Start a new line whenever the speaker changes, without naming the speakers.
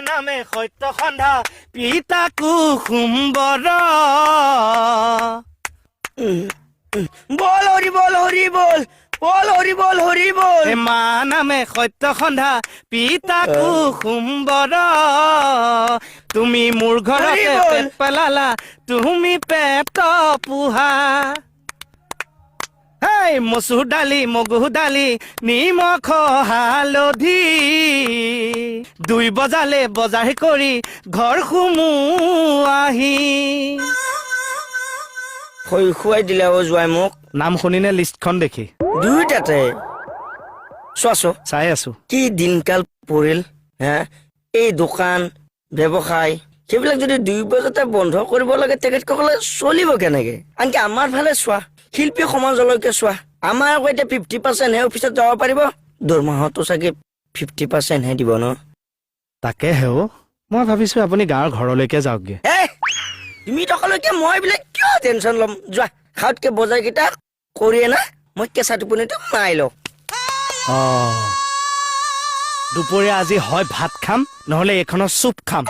নামে সত্য সন্ধ্যা পিতা কুসুম্বৰ
বল হৰি বল হৰি বল বল হৰি বল হৰি বল
মা নামে সত্য সন্ধ্যা পিতা কুসুম্বৰ তুমি মোৰ ঘৰতে
হৰি বল।
পেট পেলালা তুমি পেট পোহা হেই মচুৰ দালি মগু দালি নিমখ হালধি 2 বজালে বজাৰ কৰি ঘৰ সুমু আহি
খুৱাই দিলে অ জোৱাই মোক
নাম শুনিনে লিষ্টখন দেখি
দুইটাতে চোৱাছো
চাই আছো
কি দিনকাল পৰিল হে এই দোকান ব্যৱসায় সেইবিলাক যদি 2 বজাতে বন্ধ কৰিব লাগে তেখেতসকলে চলিব কেনেকে আনকি আমাৰ ফালে চোৱা শিল্পী সমাজলৈকে চোৱা আমাৰ আকৌ এতিয়া 50% হে অফিচত যাব পাৰিব দৰমহাটো চাগে 50% হে দিব ন
তাকে হেও মই ভাবিছো আপুনি গাঁৱৰ ঘৰলৈকে যাওকগে
তুমি টকালৈকে মই বোলে কিয় টেনচন ল'ম যোৱা খাওঁতকে বজাৰ কেইটা কৰিয়ে না মই কেঁচা টোপনিটো মাৰি লওঁ
দুপৰীয়া আজি হয় ভাত খাম নহলে এইখনৰ চুপ খাম